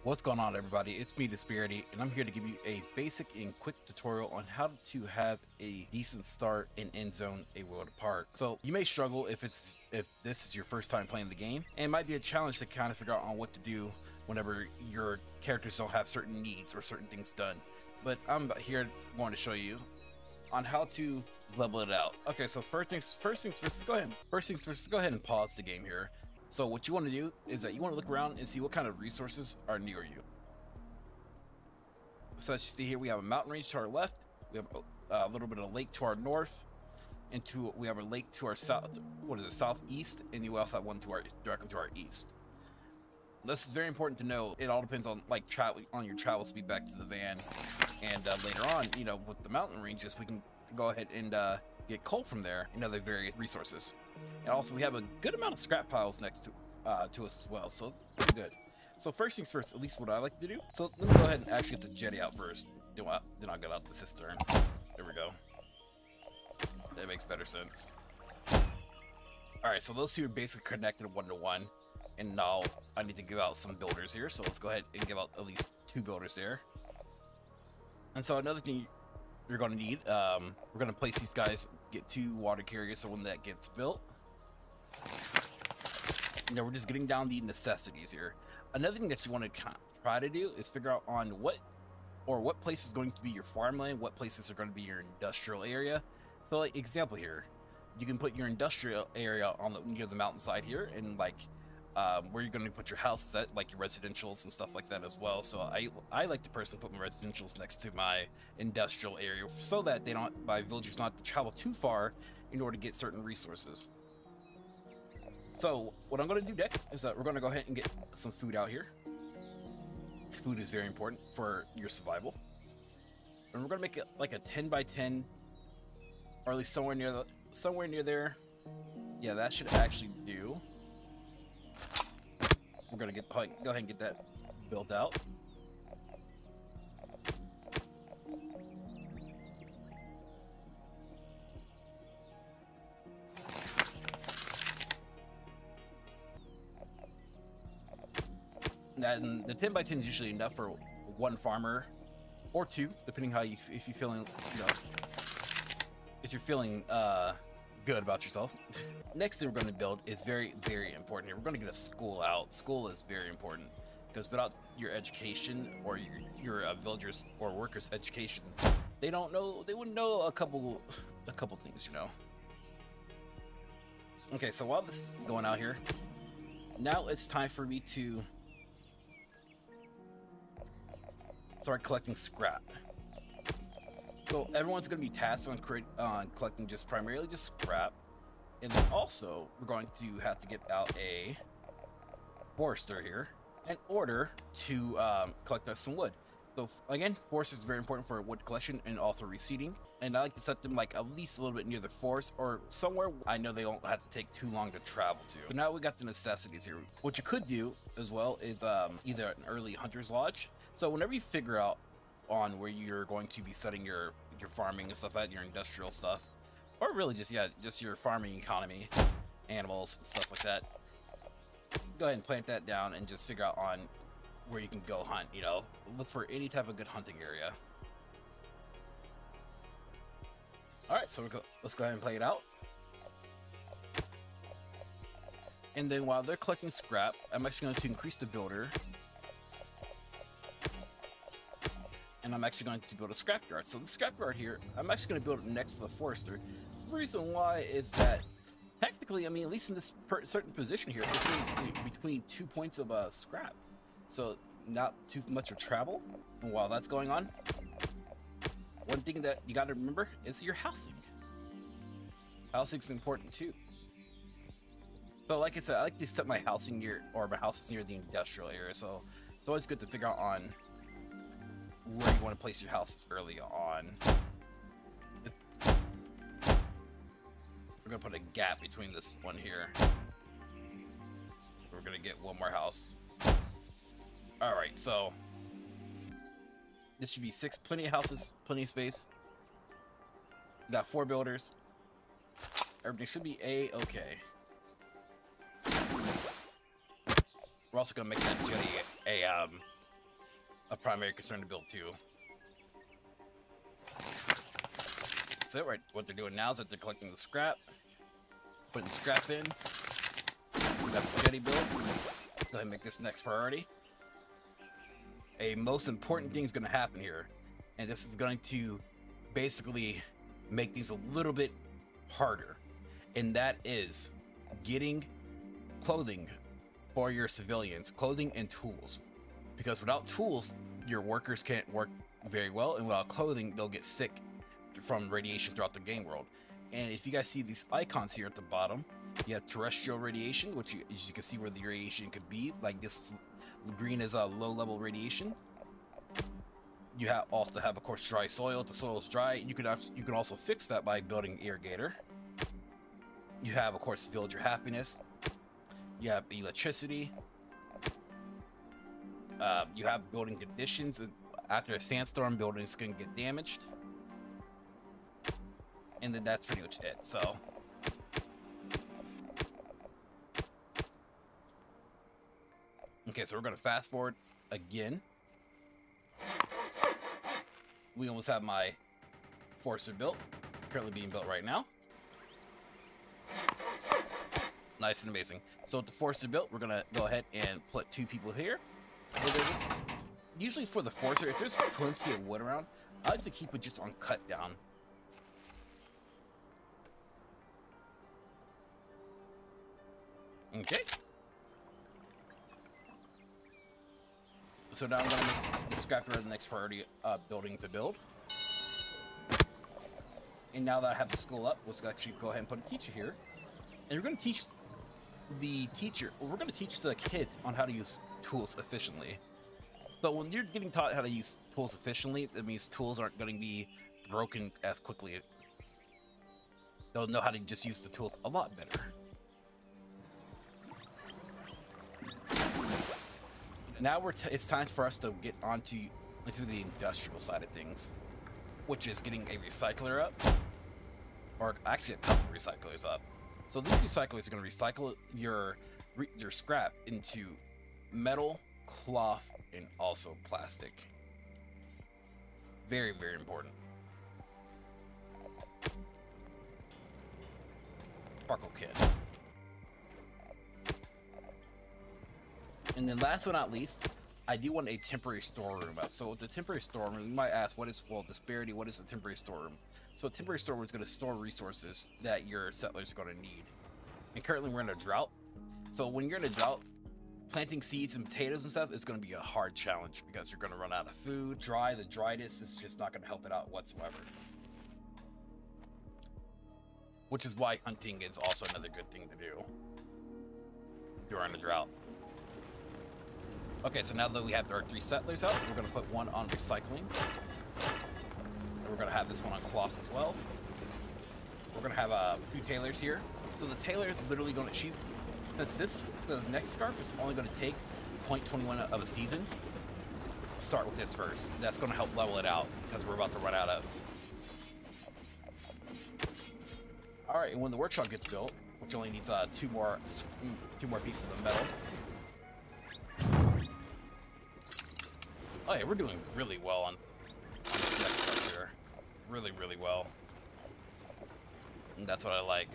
What's going on, everybody? It's me, DisBearity, and I'm here to give you a basic and quick tutorial on how to have a decent start in Endzone, a world apart. So you may struggle if this is your first time playing the game, and it might be a challenge to kind of figure out on what to do whenever your characters don't have certain needs or certain things done. But I'm here going to show you on how to level it out. Okay, so first things first, go ahead and pause the game here. So what you want to do is that you want to look around and see what kind of resources are near you. So as you see here, we have a mountain range to our left, we have a little bit of lake to our north, and we have a lake to our south, southeast, and you also have one to directly to our east. This is very important to know. It all depends on your travel speed back to the van, and later on, with the mountain ranges, we can go ahead and get coal from there and other various resources. And also, we have a good amount of scrap piles next to us as well, so pretty good. So first things first, at least what I like to do. So let me go ahead and actually get the jetty out first. Then I'll get out the cistern. There we go. That makes better sense. All right, so those two are basically connected one to one. And now I need to give out some builders here, so let's go ahead and give out at least 2 builders there. And so another thing you're going to need, we're going to place these guys, get 2 water carriers, so when that gets built, we're just getting down the necessities here. Another thing that you want to try to do is figure out on what place is going to be your farmland, what places are going to be your industrial area. So like example here, you can put your industrial area on near the mountainside here, and like where you're going to put your houses at, like your residentials and stuff like that as well. So I like to personally put my residentials next to my industrial area so that my villagers not to travel too far in order to get certain resources. So what I'm going to do next is that we're going to go ahead and get some food out here. Food is very important for your survival, and we're going to make it like a 10 by 10, or at least somewhere near there. Yeah, that should actually do. We're gonna go ahead and get that built out. And the 10 by 10 is usually enough for 1 farmer or 2, depending how if you're feeling, if you're feeling good about yourself. Next thing we're going to build is very, very important here. We're going to get a school out. School is very important because without your education or your villagers or workers' education, they wouldn't know a couple things, Okay, so while this is going out here, now it's time for me to start collecting scrap. So everyone's going to be tasked on collecting primarily just scrap, and then also we're going to have to get out a forester here in order to collect us some wood. So again, forest is very important for wood collection and also reseeding, and I like to set them like at least a little bit near the forest or somewhere I know they don't have to take too long to travel to. But now we got the necessities here. What you could do as well is either an early hunter's lodge. So whenever you figure out on where you're going to be setting your farming and stuff at, your industrial stuff, or really just your farming economy, animals and stuff like that, go ahead and plant that down and just figure out on where you can go hunt. Look for any type of good hunting area. All right, so let's go ahead and play it out. And then while they're collecting scrap, I'm actually going to increase the builder, and I'm actually going to build a scrapyard. So the scrapyard here, I'm actually going to build it next to the forester. The reason why is that technically, at least in this certain position here, it's between 2 points of scrap, so not too much of travel. And while that's going on, one thing that you got to remember is your housing. Housing's important too. So like I said, I like to set my housing near the industrial area, so it's always good to figure out on where you want to place your houses early on. We're gonna put a gap between this one here. We're gonna get one more house. All right, so this should be 6, plenty of houses, plenty of space. We got 4 builders. Everything should be A-okay. We're also gonna make that jetty a a primary concern to build too. So right, what they're doing now is that they're collecting the scrap, putting the scrap in. We got the jetty built. Go ahead and make this next priority. A most important thing is going to happen here, and this is going to basically make things a little bit harder, and that is getting clothing for your civilians, clothing and tools, because without tools your workers can't work very well, and without clothing they'll get sick from radiation throughout the game world. And if you guys see these icons here at the bottom, you have terrestrial radiation, which as you can see where the radiation could be, like this green is a low level radiation. You also have of course dry soil. If the soil is dry, you can also fix that by building irrigator. You have of course villager happiness. You have electricity. You have building conditions. After a sandstorm, buildings can get damaged. And then that's pretty much it. So okay, so we're gonna fast forward again. We almost have my forester built, currently being built right now. Nice and amazing. So with the forester built, we're gonna go ahead and put 2 people here. Usually for the forester, if there's plenty of wood around, I like to keep it just on cut down. Okay. So now I'm going to make the scrapper the next priority building to build. And now that I have the school up, let's actually go ahead and put a teacher here. And we're going to teach the teacher, we're going to teach the kids on how to use tools efficiently. So when you're getting taught how to use tools efficiently, that means tools aren't going to be broken as quickly. They'll know how to just use the tools a lot better. Now it's time for us to get into the industrial side of things, which is getting a recycler up, or actually a couple recyclers up. So these recyclers are going to recycle your scrap into metal, cloth, and also plastic. Very, very important. Sparkle kit. And then last but not least, I do want a temporary storeroom up. So with the temporary storeroom, you might ask, DisBearity, what is a temporary storeroom? So a temporary storeroom is going to store resources that your settlers are going to need. And currently we're in a drought. So when you're in a drought, planting seeds and potatoes and stuff is going to be a hard challenge because you're going to run out of food. The dryness is just not going to help it out whatsoever. Which is why hunting is also another good thing to do during a drought. Okay, so now that we have our 3 settlers out, we're going to put 1 on recycling. We're going to have this one on cloth as well. We're going to have 2 tailors here. So the tailor is literally going to, the next scarf is only going to take 0.21 of a season. Start with this first. That's going to help level it out because we're about to run out of. All right, and when the workshop gets built, which only needs 2 more pieces of metal. Oh yeah, we're doing really well on this next stuff here. Really, really well. And that's what I like.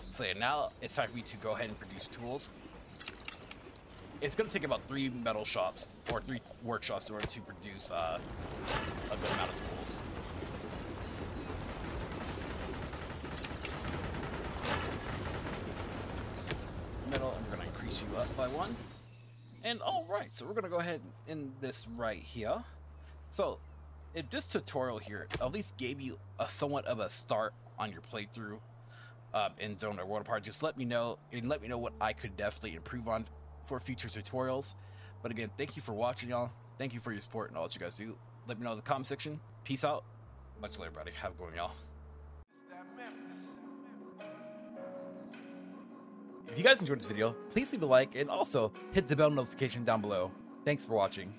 So yeah, now it's time for me to go ahead and produce tools. It's going to take about 3 metal shops, or 3 workshops in order to produce a good amount of tools. Metal, and we're going to increase you up by 1. And alright, so we're going to go ahead and end this right here. So, if this tutorial here at least gave you a somewhat of a start on your playthrough Endzone or World Apart, just let me know, and let me know what I could definitely improve on for future tutorials. But again, thank you for watching, y'all. Thank you for your support and all that you guys do. Let me know in the comment section. Peace out. Much later, everybody. Have a good one, y'all. If you guys enjoyed this video, please leave a like and also hit the bell notification down below. Thanks for watching.